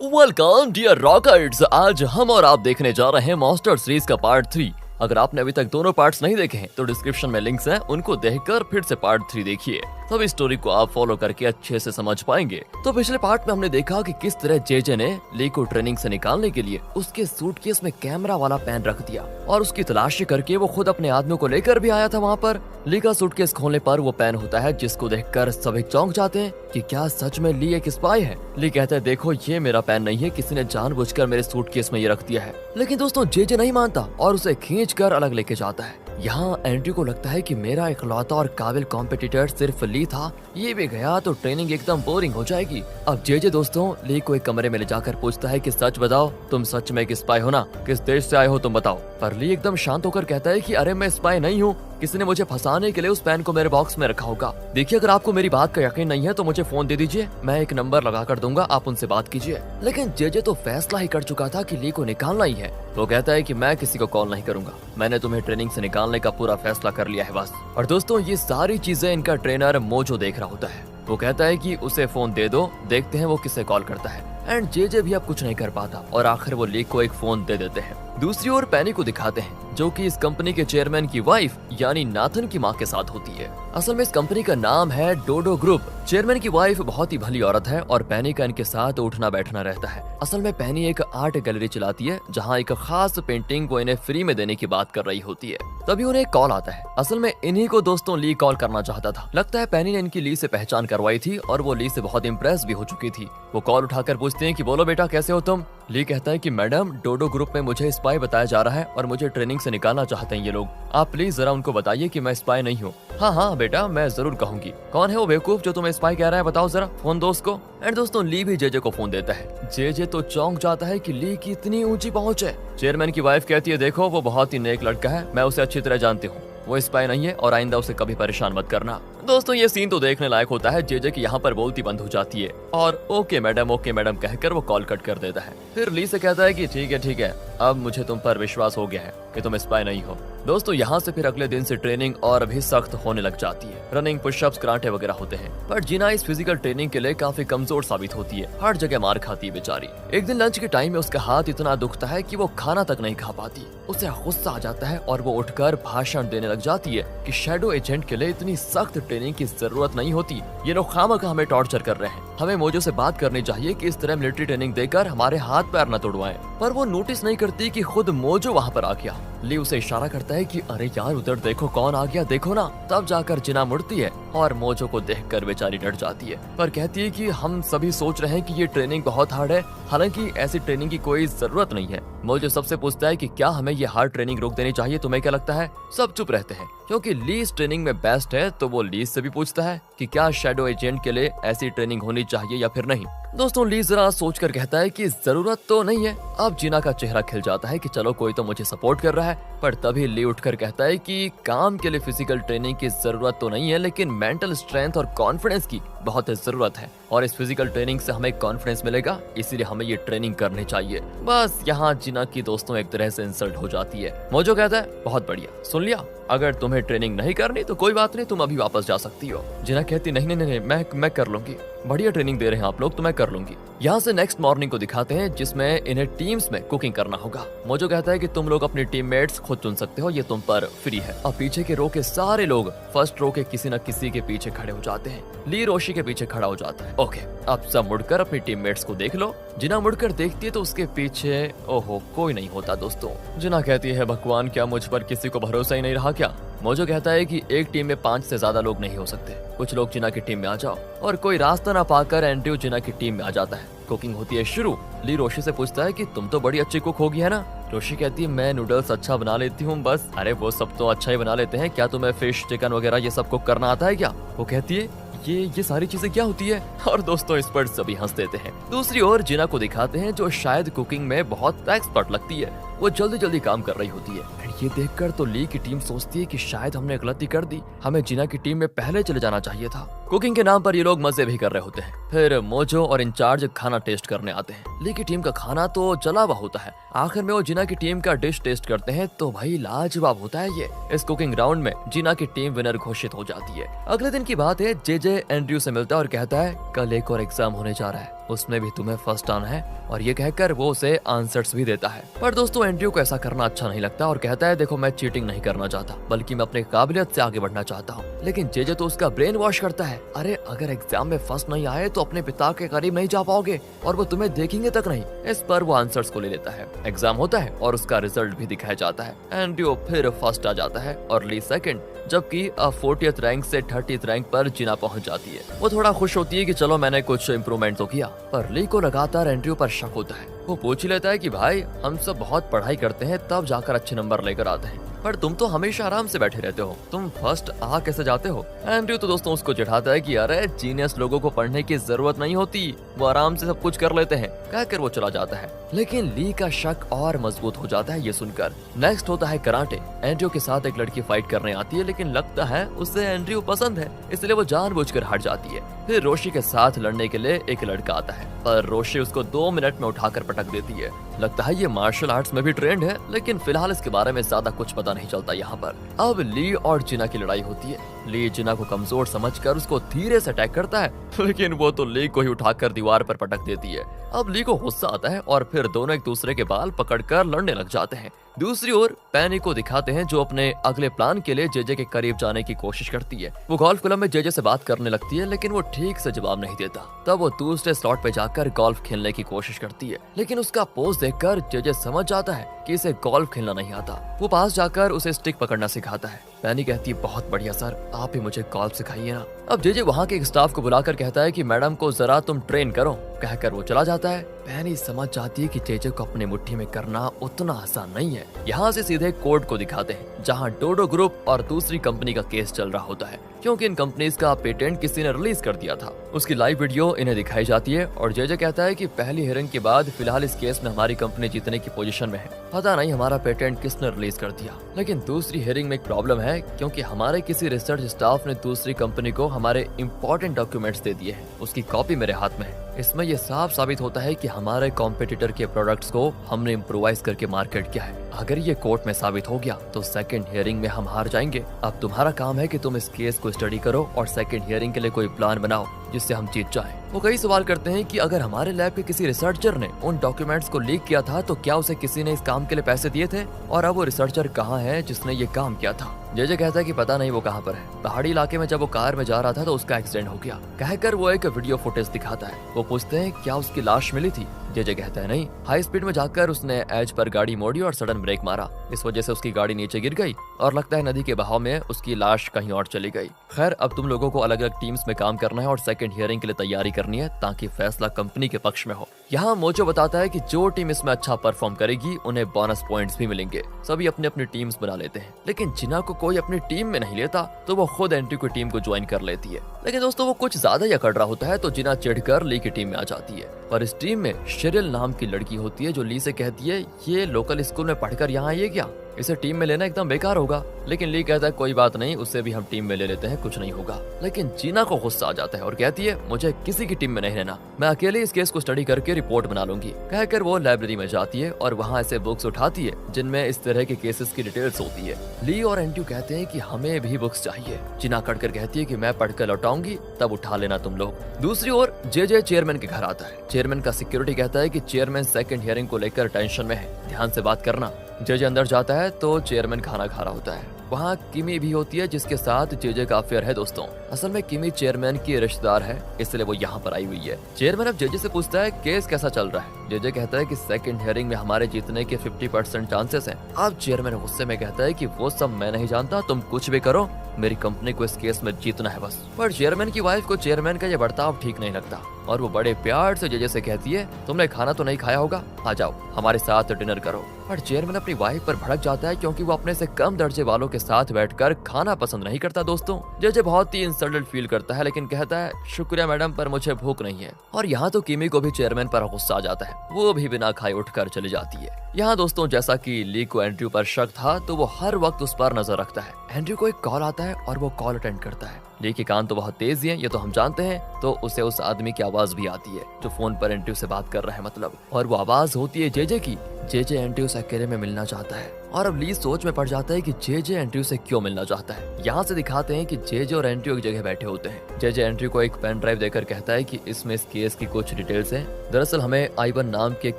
Welcome dear rockers. आज हम और आप देखने जा रहे हैं मॉन्स्टर सीरीज का पार्ट 3। अगर आपने अभी तक दोनों पार्ट्स नहीं देखे हैं तो डिस्क्रिप्शन में लिंक्स हैं, उनको देखकर फिर से पार्ट 3 देखिए, तब इस स्टोरी को आप फॉलो करके अच्छे से समझ पाएंगे। तो पिछले पार्ट में हमने देखा कि किस तरह जेजे ने ली को ट्रेनिंग से निकालने के लिए उसके सूटकेस में कैमरा वाला पेन रख दिया और उसकी तलाशी करके वो खुद अपने आदमियों को लेकर भी आया था वहाँ पर। ली का सूटकेस खोलने पर वो पेन होता है जिसको देखकर सभी चौंक जाते हैं कि क्या सच में ली एक स्पाई है। ली कहता है देखो ये मेरा पेन नहीं है, किसी ने जानबूझकर मेरे सूटकेस में ये रख दिया है। लेकिन दोस्तों जेजे नहीं मानता और उसे खींचकर अलग लेके जाता है। यहाँ एंड्रयू को लगता है कि मेरा इकलौता और काबिल कॉम्पिटिटर सिर्फ ली था, ये भी गया तो ट्रेनिंग एकदम बोरिंग हो जाएगी। अब जेजे दोस्तों ली को एक कमरे में ले जाकर पूछता है कि सच बताओ, तुम सच में एक स्पाई हो ना, किस देश से आए हो तुम बताओ। पर ली एकदम शांत होकर कहता है कि अरे मैं स्पाई नहीं हूँ, किसी ने मुझे फंसाने के लिए उस पेन को मेरे बॉक्स में रखा होगा। देखिए अगर आपको मेरी बात का यकीन नहीं है तो मुझे फोन दे दीजिए, मैं एक नंबर लगा कर दूंगा, आप उनसे बात कीजिए। लेकिन जेजे तो फैसला ही कर चुका था कि ली को निकालना ही है। वो कहता है कि मैं किसी को कॉल नहीं करूंगा, मैंने तुम्हें ट्रेनिंग से निकालने का पूरा फैसला कर लिया है बस। और दोस्तों ये सारी चीजें इनका ट्रेनर मोजो देख रहा होता है। वो कहता है कि उसे फोन दे दो, देखते हैं वो किसे कॉल करता है। एंड जेजे भी अब कुछ नहीं कर पाता और आखिर वो ली को एक फोन दे देते हैं। दूसरी ओर पेनी को दिखाते हैं जो कि इस कंपनी के चेयरमैन की वाइफ यानी नाथन की माँ के साथ होती है। असल में इस कंपनी का नाम है डोडो ग्रुप। चेयरमैन की वाइफ बहुत ही भली औरत है और पेनी का इनके साथ उठना बैठना रहता है। असल में पेनी एक आर्ट गैलरी चलाती है जहाँ एक खास पेंटिंग को इन्हें फ्री में देने की बात कर रही होती है। तभी उन्हें एक कॉल आता है। असल में इन्हीं को दोस्तों ली कॉल करना चाहता था। लगता है पेनी ने इनकी ली से पहचान करवाई थी और वो ली से बहुत इम्प्रेस भी हो चुकी थी। वो कॉल उठाकर पूछते हैं कि बोलो बेटा कैसे हो तुम। ली कहता है कि मैडम डोडो ग्रुप में मुझे स्पाई बताया जा रहा है और मुझे ट्रेनिंग से निकालना चाहते हैं ये लोग, आप प्लीज जरा उनको बताइए कि मैं स्पाई नहीं हूँ। हाँ हाँ बेटा मैं जरूर कहूंगी। कौन है वो बेवकूफ जो तुम्हें स्पाई कह रहा है, बताओ जरा, फोन दो उसको। एंड दोस्तों ली भी जेजे को फोन देता है। जेजे तो चौंक जाता है कि ली की इतनी ऊंची पहुंच है। चेयरमैन की वाइफ कहती है देखो वो बहुत ही नेक लड़का है, मैं उसे अच्छी तरह जानती हूँ, वो स्पाई नहीं है और आइंदा उसे कभी परेशान मत करना। दोस्तों ये सीन तो देखने लायक होता है। जेजे की यहाँ पर बोलती बंद हो जाती है और ओके मैडम कहकर वो कॉल कट कर देता है। फिर ली से कहता है कि ठीक है, अब मुझे तुम पर विश्वास हो गया है कि तुम स्पाई नहीं हो। दोस्तों यहाँ से फिर अगले दिन से ट्रेनिंग और भी सख्त होने लग जाती है। रनिंग, पुशअप्स, कराटे वगैरह होते हैं। पर जीना इस फिजिकल ट्रेनिंग के लिए काफी कमजोर साबित होती है, हर जगह मार खाती है बेचारी। एक दिन लंच के टाइम में उसका हाथ इतना दुखता है कि वो खाना तक नहीं खा पाती। उसे गुस्सा आ जाता है और वो उठकर भाषण देने लग जाती है कि शैडो एजेंट के लिए इतनी सख्त ट्रेनिंग की जरूरत नहीं होती, ये लोग खामखा हमें टॉर्चर कर रहे हैं, हमें मोजो से बात करनी चाहिए कि इस तरह मिलिट्री ट्रेनिंग देकर हमारे हाथ पैर न तोड़वाएं। पर वो नोटिस नहीं करती कि खुद मोजो वहाँ पर आ गया। ली उसे इशारा करता है कि अरे यार उधर देखो कौन आ गया, देखो ना। तब जाकर जिना मुड़ती है और मोजो को देखकर बेचारी डर जाती है, पर कहती है कि हम सभी सोच रहे हैं कि ये ट्रेनिंग बहुत हार्ड है, हालांकि ऐसी ट्रेनिंग की कोई जरूरत नहीं है। मोजो सबसे पूछता है कि क्या हमें ये हार्ड ट्रेनिंग रोक देनी चाहिए, तुम्हें क्या लगता है। सब चुप रहते हैं क्योंकि ली इस ट्रेनिंग में बेस्ट है। तो वो ली से भी पूछता है कि क्या शैडो एजेंट के लिए ऐसी ट्रेनिंग होनी चाहिए या फिर नहीं। दोस्तों ली जरा सोचकर कहता है कि जरूरत तो नहीं है। अब जीना का चेहरा खिल जाता है कि चलो कोई तो मुझे सपोर्ट कर रहा है। पर तभी ली उठकर कहता है कि काम के लिए फिजिकल ट्रेनिंग की जरूरत तो नहीं है, लेकिन मेंटल स्ट्रेंथ और कॉन्फिडेंस की बहुत जरूरत है और इस फिजिकल ट्रेनिंग से हमें कॉन्फिडेंस मिलेगा, इसीलिए हमें ये ट्रेनिंग करनी चाहिए। बस यहाँ जीना की दोस्तों एक तरह से इंसल्ट हो जाती है। मोजो कहता है बहुत बढ़िया, सुन लिया, अगर तुम्हें ट्रेनिंग नहीं करनी तो कोई बात नहीं, तुम अभी वापस जा सकती हो। जीना कहती नहीं, मैं कर लूंगी, बढ़िया ट्रेनिंग दे रहे हैं आप लोग तो मैं कर लूंगी। यहाँ से नेक्स्ट मॉर्निंग को दिखाते हैं जिसमें इन्हें टीम्स में कुकिंग करना होगा। मोजो कहता है कि तुम लोग अपनी टीममेट्स खुद चुन सकते हो, ये तुम पर फ्री है। अब पीछे के रो के सारे लोग फर्स्ट रो के किसी न किसी के पीछे खड़े हो जाते हैं। ली रोशी के पीछे खड़ा हो जाता है। ओके अब सब मुड़कर अपनी टीममेट्स को देख लो। जिना मुड़कर देखती है तो उसके पीछे ओहो कोई नहीं होता। दोस्तों जिना कहती है भगवान क्या मुझ पर किसी को भरोसा ही नहीं रहा क्या। मोजो कहता है कि एक टीम में 5 से ज्यादा लोग नहीं हो सकते, कुछ लोग जिना की टीम में आ जाओ। और कोई रास्ता ना पाकर एंड्रयू जिना की टीम में आ जाता है। कुकिंग होती है शुरू। ली रोशी से पूछता है कि तुम तो बड़ी अच्छी कुक होगी है ना। रोशी कहती है मैं नूडल्स अच्छा बना लेती हूँ बस। अरे वो सब तो अच्छा ही बना लेते हैं, क्या तुम्हें फिश, चिकन वगैरह ये सब कुक करना आता है क्या। वो कहती है ये सारी चीजें क्या होती है। और दोस्तों इस पर सभी हंस देते हैं। दूसरी ओर जिना को दिखाते हैं जो शायद कुकिंग में बहुत एक्सपर्ट लगती है। वो जल्दी जल्दी काम कर रही होती है। ये देखकर तो ली की टीम सोचती है कि शायद हमने गलती कर दी, हमें जिना की टीम में पहले चले जाना चाहिए था। कुकिंग के नाम पर ये लोग मजे भी कर रहे होते हैं। फिर मोजो और इंचार्ज खाना टेस्ट करने आते हैं। ली की टीम का खाना तो जला हुआ होता है। आखिर में वो जिना की टीम का डिश टेस्ट करते हैं तो भाई लाजवाब होता है ये। इस कुकिंग राउंड में जिना की टीम विनर घोषित हो जाती है। अगले दिन की बात है, जेजे एंड्रयू से मिलता है और कहता है कल एक और एग्जाम होने जा रहा है, उसमें भी तुम्हें फर्स्ट आना है। और ये कहकर वो उसे आंसर्स भी देता है। पर दोस्तों एंड्रयू को ऐसा करना अच्छा नहीं लगता और कहता है देखो मैं चीटिंग नहीं करना चाहता, बल्कि मैं अपनी काबिलियत से आगे बढ़ना चाहता हूँ। लेकिन जेजे तो उसका ब्रेन वॉश करता है, अरे अगर एग्जाम में फर्स्ट नहीं आए तो अपने पिता के करीब नहीं जा पाओगे और वो तुम्हें देखेंगे तक नहीं। इस पर वो आंसर्स को ले लेता है। एग्जाम होता है और उसका रिजल्ट भी दिखाया जाता है। एंड्रयू फिर फर्स्ट आ जाता है और ली सेकंड, जबकि 40th रैंक से 30th रैंक पर जिना पहुंच जाती है। वो थोड़ा खुश होती है कि चलो मैंने कुछ इम्प्रूवमेंट तो किया, पर ली को लगातार एंड्रयू पर शक होता है। वो पूछ लेता है कि भाई हम सब बहुत पढ़ाई करते हैं तब जाकर अच्छे नंबर लेकर आते हैं, पर तुम तो हमेशा आराम से बैठे रहते हो, तुम फर्स्ट आ कैसे जाते हो। एंड्रयू तो दोस्तों उसको चिढ़ाता है कि अरे जीनियस लोगों को पढ़ने की जरूरत नहीं होती, वो आराम से सब कुछ कर लेते हैं, कहकर वो चला जाता है। लेकिन ली का शक और मजबूत हो जाता है ये सुनकर। नेक्स्ट होता है कराटे। एंड्रयू के साथ एक लड़की फाइट करने आती है, लेकिन लगता है उसे एंड्रयू पसंद है, इसलिए वो जानबूझकर हट जाती है। फिर रोशी के साथ लड़ने के लिए एक लड़का आता है, पर रोशी उसको 2 मिनट में उठाकर पटक देती है। लगता है ये मार्शल आर्ट्स में भी ट्रेंड है, लेकिन फिलहाल इसके बारे में ज्यादा कुछ पता नहीं चलता यहाँ पर। अब ली और जिना की लड़ाई होती है। ली जिना को कमजोर समझकर उसको धीरे से अटैक करता है, लेकिन वो तो ली को ही उठाकर दीवार पर पटक देती है। अब ली को गुस्सा आता है और फिर दोनों एक दूसरे के बाल पकड़कर लड़ने लग जाते हैं। दूसरी ओर पैनी को दिखाते हैं जो अपने अगले प्लान के लिए जेजे के करीब जाने की कोशिश करती है। वो गोल्फ क्लब में जेजे से बात करने लगती है, लेकिन वो ठीक से जवाब नहीं देता। तब वो दूसरे स्लॉट पे जाकर गोल्फ खेलने की कोशिश करती है, लेकिन उसका पोज देखकर जेजे समझ जाता है कि इसे गोल्फ खेलना नहीं आता। वो पास जाकर उसे स्टिक पकड़ना सिखाता है। पैनी कहती है बहुत बढ़िया सर, आप ही मुझे गोल्फ सिखाइए ना। अब जेजे वहाँ के एक स्टाफ को बुलाकर कहता है कि मैडम को जरा तुम ट्रेन करो, कहकर वो चला जाता है। पैनी समझ जाती है कि जेजे को अपनी मुट्ठी में करना उतना आसान नहीं है। यहाँ से सीधे कोर्ट को दिखाते हैं, जहाँ डोडो ग्रुप और दूसरी कंपनी का केस चल रहा होता है, क्योंकि इन कंपनीज का पेटेंट किसी ने रिलीज कर दिया था। उसकी लाइव वीडियो इन्हें दिखाई जाती है और जेजे कहता है कि पहली हियरिंग के बाद फिलहाल इस केस में हमारी कंपनी जीतने की पोजीशन में है। पता नहीं हमारा पेटेंट किसने रिलीज कर दिया, लेकिन दूसरी हियरिंग में एक प्रॉब्लम है, क्योंकि हमारे किसी रिसर्च स्टाफ ने दूसरी कंपनी को हमारे इंपॉर्टेंट डॉक्यूमेंट्स दे दिए हैं। उसकी कॉपी मेरे हाथ में है। इसमें यह साफ साबित होता है कि हमारे कॉम्पिटिटर के प्रोडक्ट्स को हमने इम्प्रोवाइज करके मार्केट किया है। अगर ये कोर्ट में साबित हो गया तो सेकंड हियरिंग में हम हार जाएंगे। अब तुम्हारा काम है कि तुम इस केस को स्टडी करो और सेकंड हियरिंग के लिए कोई प्लान बनाओ जिससे हम जीत जाएं। वो कई सवाल करते हैं कि अगर हमारे लैब के किसी रिसर्चर ने उन डॉक्यूमेंट्स को लीक किया था तो क्या उसे किसी ने इस काम के लिए पैसे दिए थे, और अब वो रिसर्चर कहाँ है जिसने ये काम किया था। जेजे कहता है कि पता नहीं वो कहाँ पर है। पहाड़ी इलाके में जब वो कार में जा रहा था तो उसका एक्सीडेंट हो गया, कहकर वो एक वीडियो फुटेज दिखाता है। वो पूछते हैं क्या उसकी लाश मिली थी। जेजे कहता है नहीं, हाई स्पीड में जाकर उसने एज पर गाड़ी मोड़ी और सडन ब्रेक मारा, इस वजह से उसकी गाड़ी नीचे गिर गई और लगता है नदी के बहाव में उसकी लाश कहीं और चली गई। खैर अब तुम लोगों को अलग अलग टीम्स में काम करना है और सेकंड हियरिंग के लिए तैयारी करनी है ताकि फैसला कंपनी के पक्ष में हो। यहाँ मोजो बताता है कि जो टीम इसमें अच्छा परफॉर्म करेगी उन्हें बोनस पॉइंट्स भी मिलेंगे। सभी अपनी अपनी टीम्स बना लेते हैं, लेकिन जिना को कोई अपनी टीम में नहीं लेता तो वो खुद एंट्री की टीम को ज्वाइन कर लेती है। लेकिन दोस्तों वो कुछ ज्यादा ही अकड़ रहा होता है तो जिना चिढ़कर ली की टीम में आ जाती है। पर इस टीम में शिरिल नाम की लड़की होती है जो ली से कहती है ये लोकल स्कूल में पढ़कर यहाँ आई है क्या, इसे टीम में लेना एकदम बेकार होगा। लेकिन ली कहता है कोई बात नहीं, उससे भी हम टीम में ले लेते हैं, कुछ नहीं होगा। लेकिन जीना को गुस्सा आ जाता है और कहती है मुझे किसी की टीम में नहीं रहना, मैं अकेले इस केस को स्टडी करके रिपोर्ट बना लूंगी। कहकर वो लाइब्रेरी में जाती है और वहाँ ऐसे बुक्स उठाती है जिनमें इस तरह के केसेस की डिटेल्स होती है। ली और एंट्यू कहते हैं कि हमें भी बुक्स चाहिए। जिना कटकर कहती है कि मैं पढ़कर लौटाऊंगी, तब उठा लेना तुम लोग। दूसरी ओर जेजे चेयरमैन के घर आता है। चेयरमैन का सिक्योरिटी कहता है कि चेयरमैन सेकंड हियरिंग को लेकर टेंशन में है, ध्यान से बात करना। जेजे अंदर जाता है तो चेयरमैन खाना खा रहा होता है। वहाँ किमी भी होती है जिसके साथ जेजे का अफेयर है दोस्तों। असल में किमी चेयरमैन की रिश्तेदार है, इसलिए वो यहाँ पर आई हुई है। चेयरमैन अब जेजे से पूछता है केस कैसा चल रहा है। जेजे कहता है कि सेकंड हियरिंग में हमारे जीतने के 50% चांसेस हैं। अब चेयरमैन गुस्से में कहता है कि वो सब मैं नहीं जानता, तुम कुछ भी करो, मेरी कंपनी को इस केस में जीतना है बस। पर चेयरमैन की वाइफ को चेयरमैन का ये बर्ताव ठीक नहीं लगता और वो बड़े प्यार से जेजे से कहती है तुमने खाना तो नहीं खाया होगा, आ जाओ हमारे साथ डिनर करो। पर चेयरमैन अपनी वाइफ पर भड़क जाता है क्योंकि वो अपने से कम दर्जे वालों के साथ बैठकर खाना पसंद नहीं करता दोस्तों। जेजे बहुत ही इंसल्टेड फील करता है, लेकिन कहता है शुक्रिया मैडम पर मुझे भूख नहीं है। और यहाँ तो किमी को भी चेयरमैन पर गुस्सा आ जाता है, वो भी बिना खाए उठकर चली जाती है। यहाँ दोस्तों जैसा कि ली को एंड्रयू पर शक था तो वो हर वक्त उस पर नजर रखता है। एंड्रयू को एक कॉल आता है और वो कॉल अटेंड करता है। ली के कान तो बहुत तेज हैं, ये तो हम जानते हैं, तो उसे उस आदमी की आवाज भी आती है जो फोन पर एंड्रयू से बात कर रहा है मतलब, और वो आवाज होती है जेजे की। जेजे एंड्रयू से अकेले में मिलना चाहता है। और अब ली सोच में पड़ जाता है कि जे एंड्रयू से क्यों मिलना चाहता है। यहाँ से दिखाते हैं कि जे और एंड्रयू एक जगह बैठे होते हैं। जे एंड्रयू को एक पेन ड्राइव देकर कहता है कि इसमें इस केस की कुछ डिटेल्स हैं। दरअसल हमें आइवन नाम की एक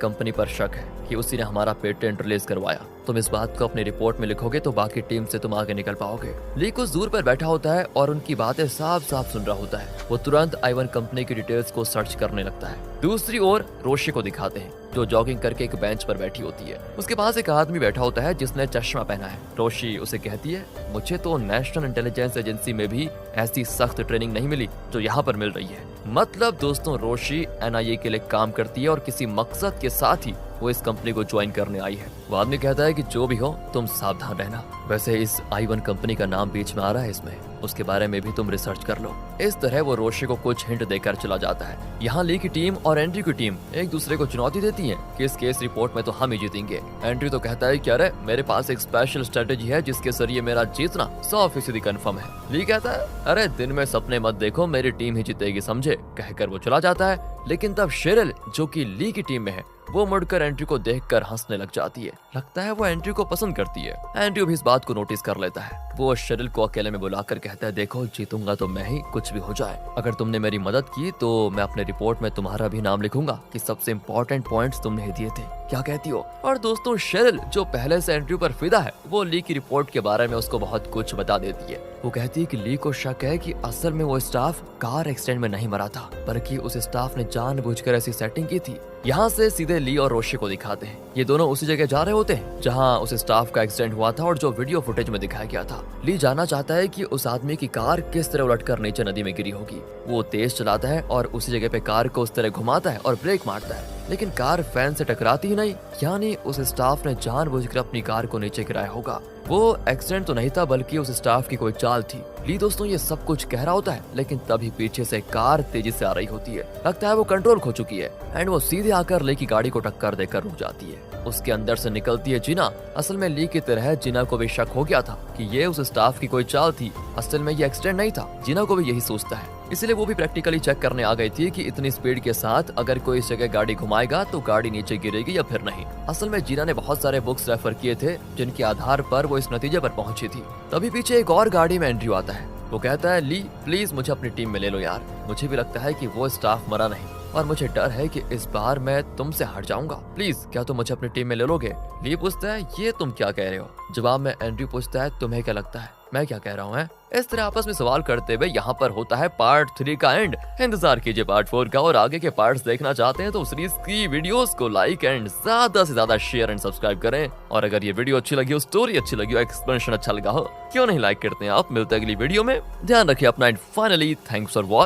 कंपनी पर शक है कि उसी ने हमारा पेटेंट रिलीज करवाया। तुम इस बात को अपनी रिपोर्ट में लिखोगे तो बाकी टीम से तुम आगे निकल पाओगे। ली कुछ दूर पर बैठा होता है और उनकी बातें साफ साफ सुन रहा होता है। वो तुरंत आइवन कंपनी की डिटेल्स को सर्च करने लगता है। दूसरी ओर रोशी को दिखाते हैं जो जॉगिंग करके एक बेंच पर बैठी होती है। उसके पास एक आदमी बैठा होता है जिसने चश्मा पहना है। रोशी उसे कहती है, मुझे तो नेशनल इंटेलिजेंस एजेंसी में भी ऐसी सख्त ट्रेनिंग नहीं मिली जो यहाँ पर मिल रही है। मतलब दोस्तों रोशी NIA के लिए काम करती है और किसी मकसद के साथ ही वो इस कंपनी को ज्वाइन करने आई है। वो आदमी कहता है कि जो भी हो तुम सावधान रहना। वैसे इस आइवन कंपनी का नाम बीच में आ रहा है इसमें, उसके बारे में भी तुम रिसर्च कर लो। इस तरह वो रोशी को कुछ हिंट देकर चला जाता है। यहाँ ली की टीम और एंड्रयू की टीम एक दूसरे को चुनौती देती है कि इस केस रिपोर्ट में तो हम ही जीतेंगे। एंड्रयू तो कहता है कि अरे मेरे पास एक स्पेशल स्ट्रेटेजी है जिसके जरिए मेरा जीतना 100% कंफर्म है। ली कहता है अरे दिन में सपने मत देखो, मेरी टीम ही जीतेगी समझे। कहकर वो चला जाता है। लेकिन तब शेरिल जो कि ली की टीम में है वो मुड़कर एंड्रयू को देखकर हंसने लग जाती है। लगता है वो एंड्रयू को पसंद करती है। एंड्रयू भी इस बात को नोटिस कर लेता है। वो शेरिल को अकेले में बुलाकर कहता है, देखो जीतूंगा तो मैं ही, कुछ भी हो जाए। अगर तुमने मेरी मदद की तो मैं अपने रिपोर्ट में तुम्हारा भी नाम लिखूंगा कि सबसे इम्पोर्टेंट पॉइंट्स तुमने ही दिए थे। क्या कहती हो? और दोस्तों शेरिल जो पहले से एंड्रयू पर फिदा है वो ली की रिपोर्ट के बारे में उसको बहुत कुछ बता देती है। वो कहती है कि ली को शक है कि असल में वो स्टाफ कार एक्सीडेंट में नहीं मरा था, बल्कि उस स्टाफ ने जानबूझकर ऐसी सेटिंग की थी। यहाँ से सीधे ली और रोशी को दिखाते हैं। ये दोनों उसी जगह जा रहे होते हैं जहाँ उस स्टाफ का एक्सीडेंट हुआ था और जो वीडियो फुटेज में दिखाया गया था। ली जानना चाहता है कि उस आदमी की कार किस तरह उलटकर नीचे नदी में गिरी होगी। वो तेज चलाता है और उसी जगह पे कार को उस तरह घुमाता है और ब्रेक मारता है, लेकिन कार फैन से टकराती ही नहीं। यानी उस स्टाफ ने जानबूझकर अपनी कार को नीचे गिराया होगा। वो एक्सीडेंट तो नहीं था बल्कि उस स्टाफ की कोई चाल थी। ली दोस्तों ये सब कुछ कह रहा होता है, लेकिन तभी पीछे से कार तेजी से आ रही होती है। लगता है वो कंट्रोल खो चुकी है एंड वो सीधे आकर ली की गाड़ी को टक्कर देकर रुक जाती है। उसके अंदर से निकलती है जीना। असल में ली की तरह जीना को भी शक हो गया था कि ये उस स्टाफ की कोई चाल थी, असल में ये एक्सीडेंट नहीं था। जीना को भी यही सोचता है, इसलिए वो भी प्रैक्टिकली चेक करने आ गई थी कि इतनी स्पीड के साथ अगर कोई इस जगह गाड़ी घुमाएगा तो गाड़ी नीचे गिरेगी या फिर नहीं। असल में जीना ने बहुत सारे बुक्स रेफर किए थे जिनके आधार पर वो इस नतीजे पर पहुंची थी। तभी पीछे एक और गाड़ी में एंड्रयू आता है। वो कहता है, ली प्लीज मुझे अपनी टीम में ले लो यार, मुझे भी लगता है कि वो स्टाफ मरा नहीं और मुझे डर है कि इस बार मैं तुमसे हट जाऊंगा। प्लीज क्या तुम मुझे अपनी टीम में ले लोगे? ली पूछता है, ये तुम क्या कह रहे हो? जवाब में एंड्रयू पूछता है, तुम्हें क्या लगता है मैं क्या कह रहा हूँ? इस तरह आपस में सवाल करते हुए यहाँ पर होता है पार्ट 3 का एंड। इंतजार कीजिए पार्ट 4 का, और आगे के पार्ट्स देखना चाहते हैं तो सीरीज की वीडियोस को लाइक एंड ज्यादा से ज्यादा शेयर एंड सब्सक्राइब करें। और अगर ये वीडियो अच्छी लगी हो, स्टोरी अच्छी लगी हो, एक्सप्लेनेशन अच्छा लगा हो, क्यों नहीं लाइक करते हैं आप। मिलते हैं अगली वीडियो में, ध्यान रखिए अपना and finally thanks for watching.